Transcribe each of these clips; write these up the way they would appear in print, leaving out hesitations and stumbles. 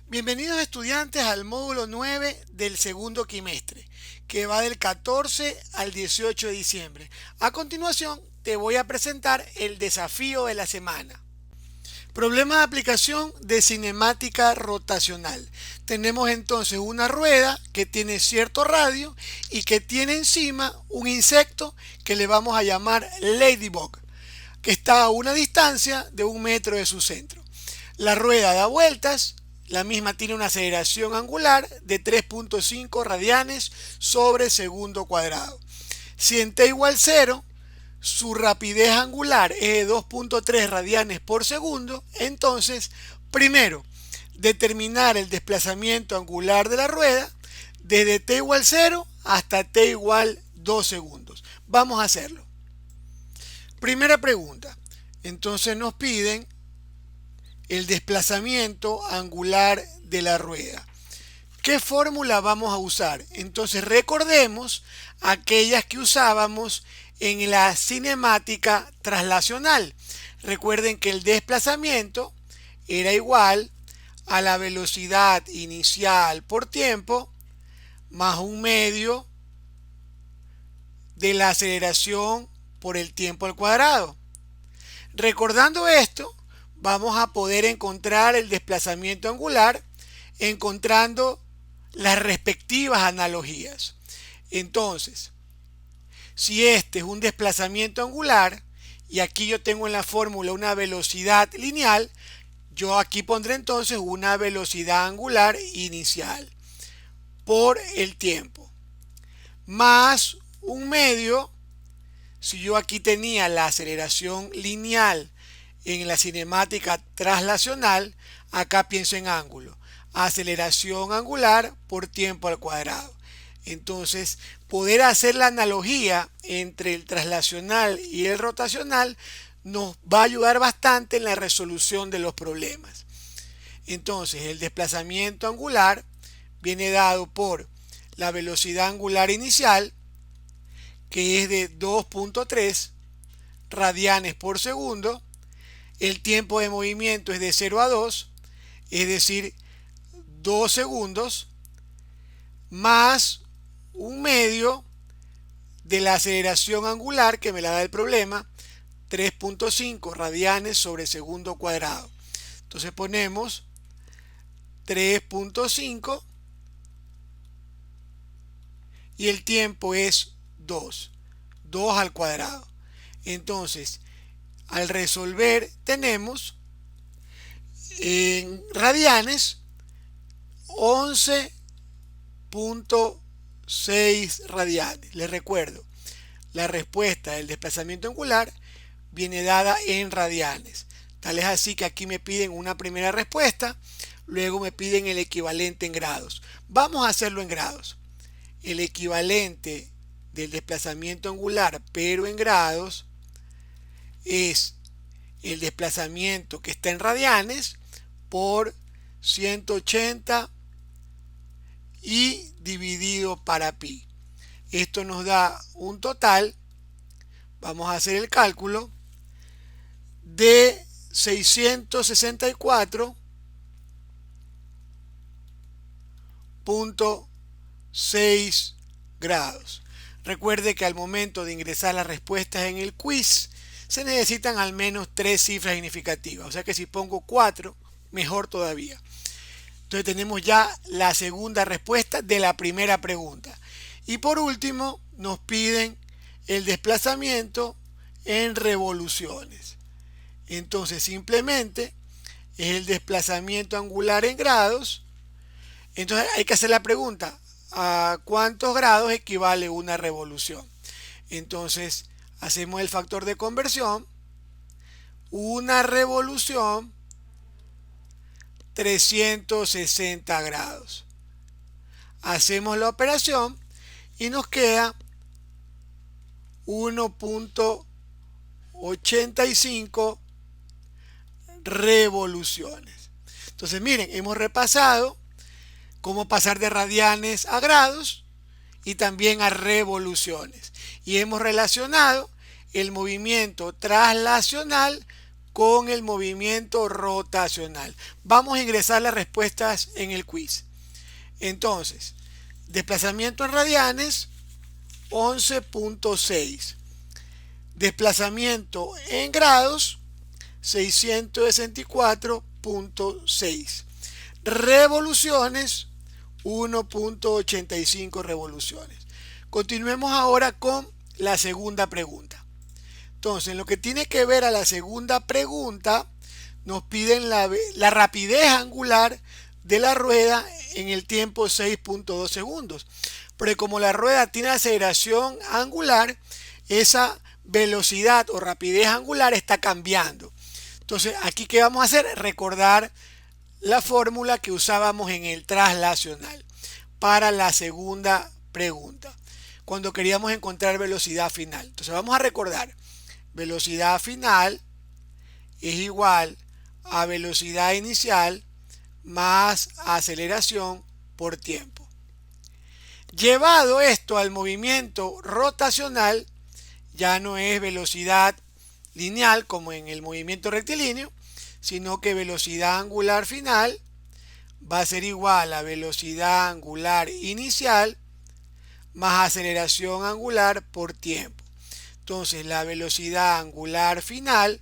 Bienvenidos estudiantes al módulo 9 del segundo quimestre, que va del 14 al 18 de diciembre. A continuación, te voy a presentar el desafío de la semana. Problema de aplicación de cinemática rotacional. Tenemos entonces una rueda que tiene cierto radio y que tiene encima un insecto que le vamos a llamar Ladybug, que está a una distancia de 1 metro de su centro. La rueda da vueltas, la misma tiene una aceleración angular de 3.5 radianes sobre segundo cuadrado. Si en t igual 0, su rapidez angular es de 2.3 radianes por segundo, entonces, primero, determinar el desplazamiento angular de la rueda desde t igual 0 hasta t igual 2 segundos. Vamos a hacerlo. Primera pregunta. Entonces nos piden el desplazamiento angular de la rueda. ¿Qué fórmula vamos a usar? Entonces recordemos aquellas que usábamos en la cinemática traslacional. Recuerden que el desplazamiento era igual a la velocidad inicial por tiempo más 1/2 de la aceleración por el tiempo al cuadrado. Recordando esto, vamos a poder encontrar el desplazamiento angular encontrando las respectivas analogías. Entonces, si este es un desplazamiento angular y aquí yo tengo en la fórmula una velocidad lineal, yo aquí pondré entonces una velocidad angular inicial por el tiempo más 1/2. Si yo aquí tenía la aceleración lineal en la cinemática traslacional, acá pienso en ángulo. Aceleración angular por tiempo al cuadrado. Entonces, poder hacer la analogía entre el traslacional y el rotacional nos va a ayudar bastante en la resolución de los problemas. Entonces, el desplazamiento angular viene dado por la velocidad angular inicial, que es de 2.3 radianes por segundo. El tiempo de movimiento es de 0 a 2, es decir, 2 segundos, más 1/2 de la aceleración angular que me la da el problema, 3.5 radianes sobre segundo cuadrado. Entonces ponemos 3.5 y el tiempo es 2 al cuadrado. Entonces, al resolver tenemos en radianes 11.6 radianes. Les recuerdo, la respuesta del desplazamiento angular viene dada en radianes. Tal es así que aquí me piden una primera respuesta, luego me piden el equivalente en grados. Vamos a hacerlo en grados. El equivalente del desplazamiento angular, pero en grados, es el desplazamiento que está en radianes por 180 y dividido para pi. Esto nos da un total, vamos a hacer el cálculo, de 664.6 grados. Recuerde que al momento de ingresar las respuestas en el quiz se necesitan al menos 3 cifras significativas. O sea que si pongo 4, mejor todavía. Entonces tenemos ya la segunda respuesta de la primera pregunta. Y por último nos piden el desplazamiento en revoluciones. Entonces simplemente es el desplazamiento angular en grados. Entonces hay que hacer la pregunta: ¿a cuántos grados equivale una revolución? Entonces hacemos el factor de conversión. Una revolución, 360 grados. Hacemos la operación y nos queda 1.85 revoluciones. Entonces miren, hemos repasado cómo pasar de radianes a grados y también a revoluciones. Y hemos relacionado el movimiento traslacional con el movimiento rotacional. Vamos a ingresar las respuestas en el quiz. Entonces, desplazamiento en radianes, 11.6. Desplazamiento en grados, 664.6. Revoluciones, 1.85 revoluciones. Continuemos ahora con la segunda pregunta. Entonces, en lo que tiene que ver a la segunda pregunta, nos piden la rapidez angular de la rueda en el tiempo 6.2 segundos. Pero como la rueda tiene aceleración angular, esa velocidad o rapidez angular está cambiando. Entonces, aquí ¿qué vamos a hacer? Recordar la fórmula que usábamos en el traslacional para la segunda pregunta, cuando queríamos encontrar velocidad final. Entonces, vamos a recordar, velocidad final es igual a velocidad inicial más aceleración por tiempo. Llevado esto al movimiento rotacional, ya no es velocidad lineal como en el movimiento rectilíneo, sino que velocidad angular final va a ser igual a velocidad angular inicial más aceleración angular por tiempo. Entonces la velocidad angular final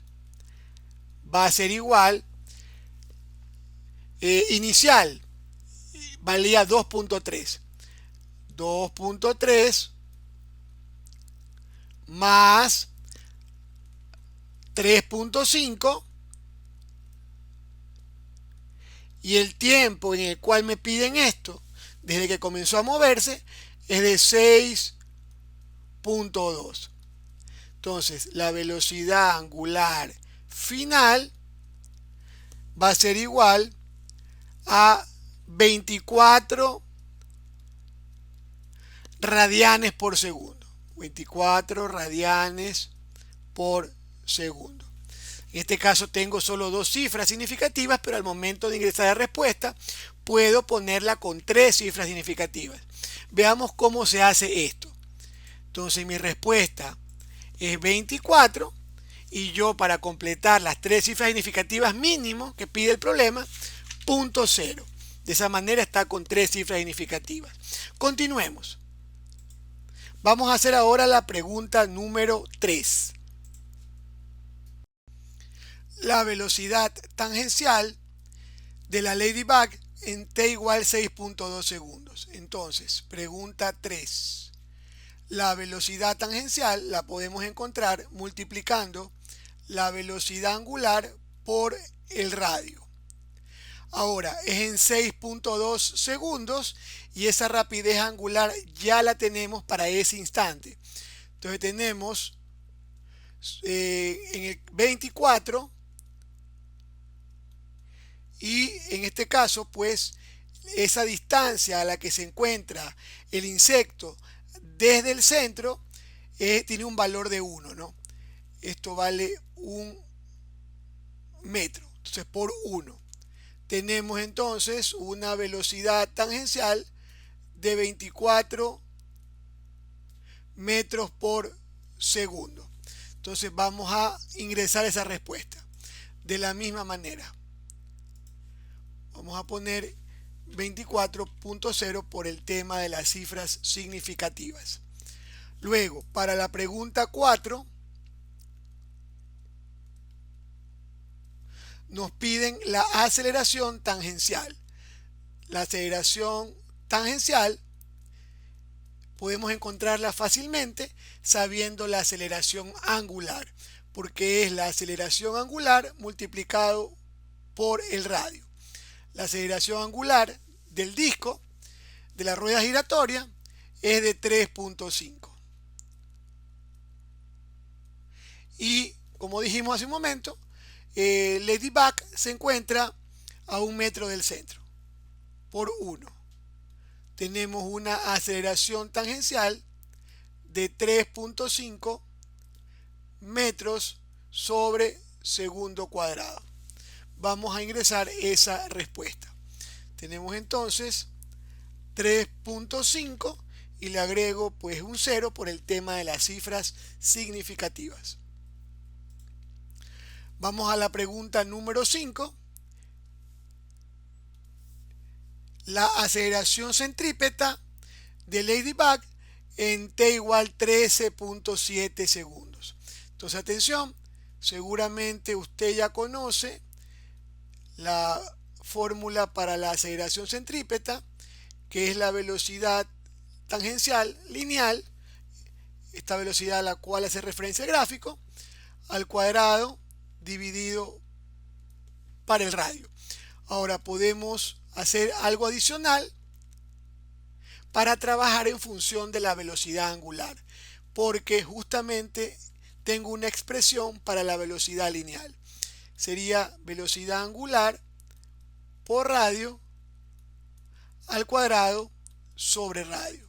va a ser igual, inicial valía 2.3 más 3.5 y el tiempo en el cual me piden esto desde que comenzó a moverse es de 6.2. Entonces la velocidad angular final va a ser igual a 24 radianes por segundo. 24 radianes por segundo. En este caso tengo solo dos cifras significativas, pero al momento de ingresar la respuesta puedo ponerla con tres cifras significativas. Veamos cómo se hace esto. Entonces mi respuesta es 24 y yo, para completar las tres cifras significativas mínimo que pide el problema, 0.0. De esa manera está con tres cifras significativas. Continuemos. Vamos a hacer ahora la pregunta número 3. La velocidad tangencial de la Ladybug en t igual 6.2 segundos. Entonces, pregunta 3. La velocidad tangencial la podemos encontrar multiplicando la velocidad angular por el radio. Ahora es en 6.2 segundos y esa rapidez angular ya la tenemos para ese instante. Entonces tenemos en el 24 y en este caso pues esa distancia a la que se encuentra el insecto desde el centro tiene un valor de 1, ¿no? Esto vale 1 metro. Entonces por 1 tenemos entonces una velocidad tangencial de 24 metros por segundo. Entonces vamos a ingresar esa respuesta de la misma manera. Vamos a poner 24.0 por el tema de las cifras significativas. Luego, para la pregunta 4, nos piden la aceleración tangencial. La aceleración tangencial podemos encontrarla fácilmente sabiendo la aceleración angular, porque es la aceleración angular multiplicado por el radio. La aceleración angular del disco de la rueda giratoria es de 3.5. Y como dijimos hace un momento, Ladybug se encuentra a 1 metro del centro. Por 1 tenemos una aceleración tangencial de 3.5 metros sobre segundo cuadrado. Vamos a ingresar esa respuesta. Tenemos entonces 3.5 y le agrego pues un 0 por el tema de las cifras significativas. Vamos a la pregunta número 5. La aceleración centrípeta de Ladybug en t igual 13.7 segundos. Entonces, atención, seguramente usted ya conoce la fórmula para la aceleración centrípeta, que es la velocidad tangencial lineal, esta velocidad a la cual hace referencia el gráfico, al cuadrado dividido para el radio. Ahora podemos hacer algo adicional para trabajar en función de la velocidad angular, porque justamente tengo una expresión para la velocidad lineal. Sería velocidad angular por radio al cuadrado sobre radio.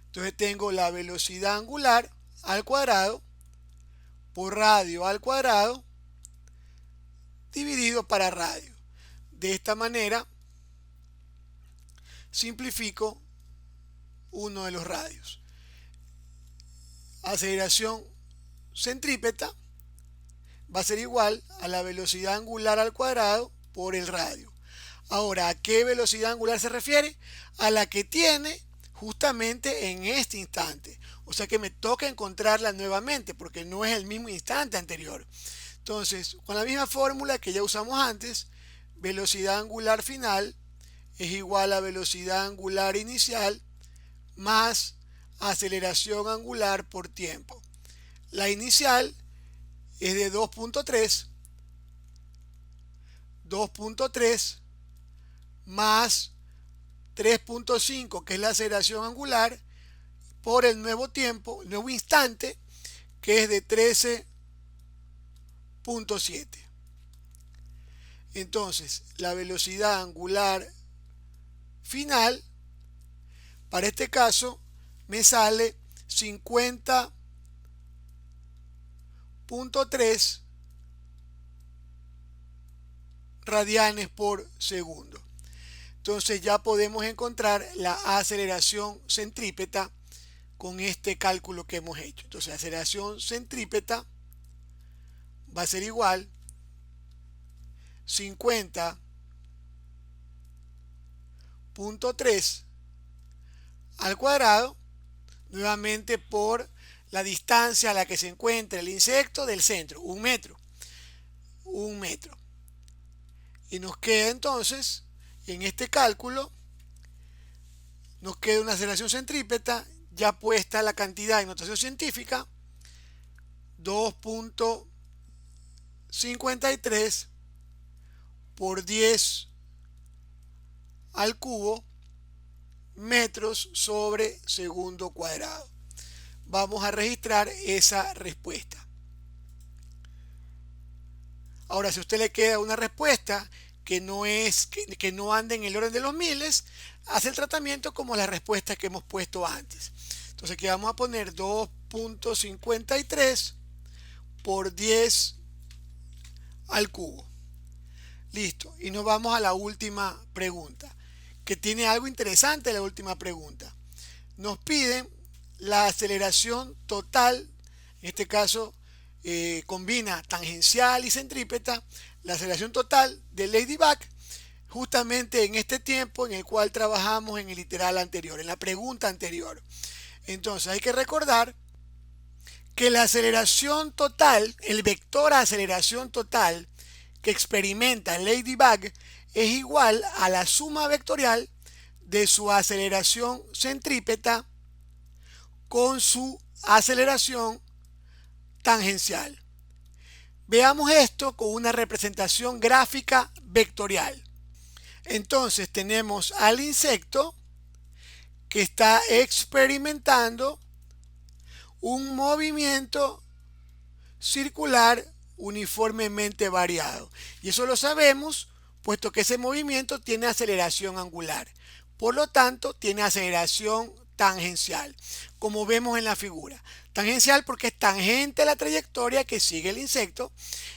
Entonces tengo la velocidad angular al cuadrado por radio al cuadrado dividido para radio. De esta manera simplifico uno de los radios. Aceleración centrípeta va a ser igual a la velocidad angular al cuadrado por el radio. Ahora, ¿a qué velocidad angular se refiere? A la que tiene justamente en este instante. O sea que me toca encontrarla nuevamente porque no es el mismo instante anterior. Entonces, con la misma fórmula que ya usamos antes, velocidad angular final es igual a velocidad angular inicial más aceleración angular por tiempo. La inicial es de 2.3 más 3.5, que es la aceleración angular, por el nuevo tiempo, el nuevo instante, que es de 13.7. Entonces, la velocidad angular final, para este caso, me sale 50.3 radianes por segundo. Entonces ya podemos encontrar la aceleración centrípeta con este cálculo que hemos hecho. Entonces la aceleración centrípeta va a ser igual 50.3 al cuadrado, nuevamente por la distancia a la que se encuentra el insecto del centro, 1 metro. 1 metro. Y nos queda entonces, en este cálculo, nos queda una aceleración centrípeta ya puesta la cantidad en notación científica, 2.53 por 10 al cubo metros sobre segundo cuadrado. Vamos a registrar esa respuesta. Ahora, si a usted le queda una respuesta que no ande en el orden de los miles, hace el tratamiento como las respuestas que hemos puesto antes. Entonces aquí vamos a poner 2.53 por 10 al cubo. Listo. Y nos vamos a la última pregunta, que tiene algo interesante la última pregunta. Nos piden la aceleración total, en este caso combina tangencial y centrípeta, la aceleración total de Ladybug, justamente en este tiempo en el cual trabajamos en el literal anterior, en la pregunta anterior. Entonces hay que recordar que la aceleración total, el vector a aceleración total que experimenta Ladybug es igual a la suma vectorial de su aceleración centrípeta con su aceleración tangencial. Veamos esto con una representación gráfica vectorial. Entonces tenemos al insecto que está experimentando un movimiento circular uniformemente variado. Y eso lo sabemos puesto que ese movimiento tiene aceleración angular. Por lo tanto, tiene aceleración tangencial, como vemos en la figura. Tangencial porque es tangente a la trayectoria que sigue el insecto,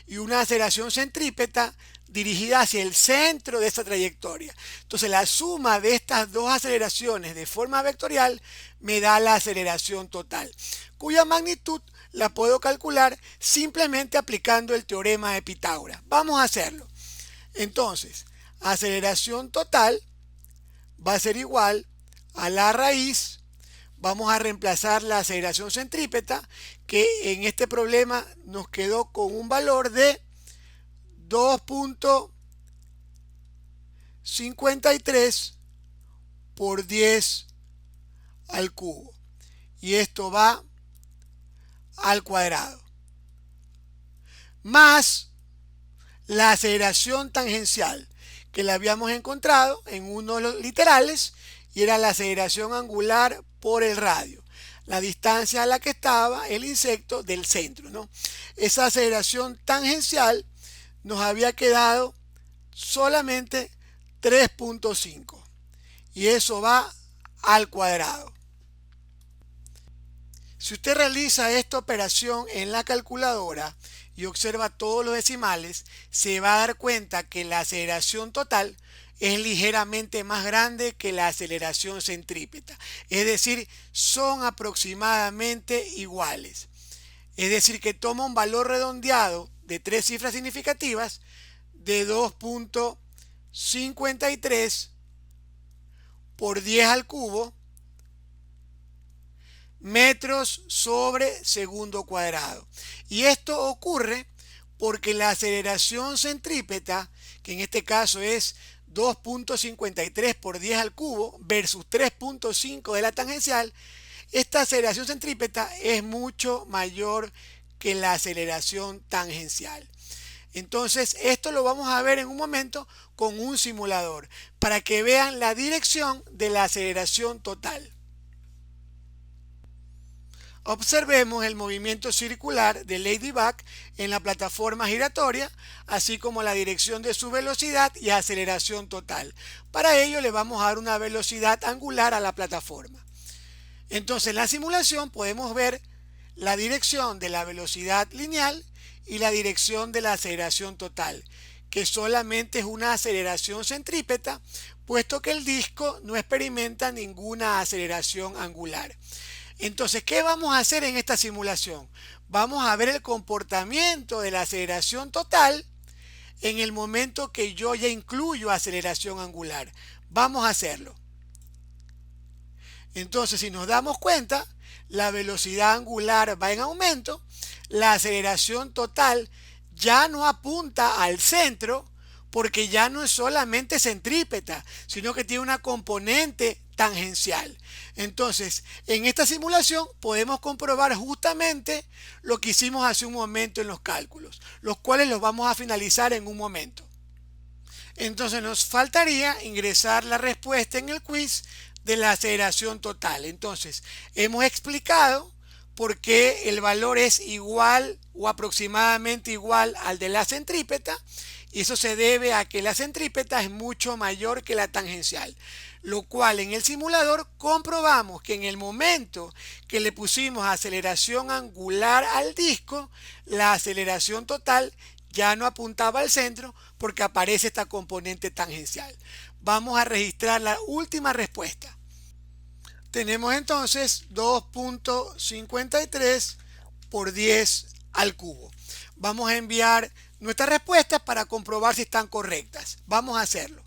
y una aceleración centrípeta dirigida hacia el centro de esta trayectoria. Entonces la suma de estas dos aceleraciones de forma vectorial me da la aceleración total, cuya magnitud la puedo calcular simplemente aplicando el teorema de Pitágoras. Vamos a hacerlo. Entonces, aceleración total va a ser igual a la raíz. Vamos a reemplazar la aceleración centrípeta, que en este problema nos quedó con un valor de 2.53 por 10 al cubo. Y esto va al cuadrado. Más la aceleración tangencial, que la habíamos encontrado en uno de los literales, y era la aceleración angular por el radio, la distancia a la que estaba el insecto del centro, ¿no? Esa aceleración tangencial nos había quedado solamente 3.5 y eso va al cuadrado. Si usted realiza esta operación en la calculadora y observa todos los decimales, se va a dar cuenta que la aceleración total es ligeramente más grande que la aceleración centrípeta. Es decir, son aproximadamente iguales. Es decir, que toma un valor redondeado de tres cifras significativas de 2.53 por 10 al cubo metros sobre segundo cuadrado. Y esto ocurre porque la aceleración centrípeta, que en este caso es 2.53 por 10 al cubo versus 3.5 de la tangencial, esta aceleración centrípeta es mucho mayor que la aceleración tangencial. Entonces, esto lo vamos a ver en un momento con un simulador para que vean la dirección de la aceleración total. Observemos el movimiento circular de Ladybug en la plataforma giratoria, así como la dirección de su velocidad y aceleración total. Para ello le vamos a dar una velocidad angular a la plataforma. Entonces en la simulación podemos ver la dirección de la velocidad lineal y la dirección de la aceleración total, que solamente es una aceleración centrípeta, puesto que el disco no experimenta ninguna aceleración angular. Entonces, ¿qué vamos a hacer en esta simulación? Vamos a ver el comportamiento de la aceleración total en el momento que yo ya incluyo aceleración angular. Vamos a hacerlo. Entonces, si nos damos cuenta, la velocidad angular va en aumento, la aceleración total ya no apunta al centro, porque ya no es solamente centrípeta, sino que tiene una componente tangencial. Entonces, en esta simulación podemos comprobar justamente lo que hicimos hace un momento en los cálculos, los cuales los vamos a finalizar en un momento. Entonces nos faltaría ingresar la respuesta en el quiz de la aceleración total. Entonces, hemos explicado por qué el valor es igual o aproximadamente igual al de la centrípeta, y eso se debe a que la centrípeta es mucho mayor que la tangencial, lo cual en el simulador comprobamos que en el momento que le pusimos aceleración angular al disco, la aceleración total ya no apuntaba al centro porque aparece esta componente tangencial. Vamos a registrar la última respuesta. Tenemos entonces 2.53 por 10 al cubo. Vamos a enviar nuestras respuestas para comprobar si están correctas. Vamos a hacerlo.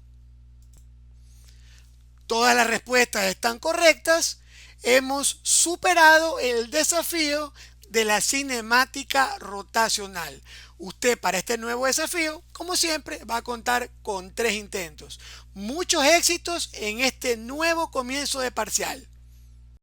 Todas las respuestas están correctas. Hemos superado el desafío de la cinemática rotacional. Usted para este nuevo desafío, como siempre, va a contar con 3 intentos. Muchos éxitos en este nuevo comienzo de parcial.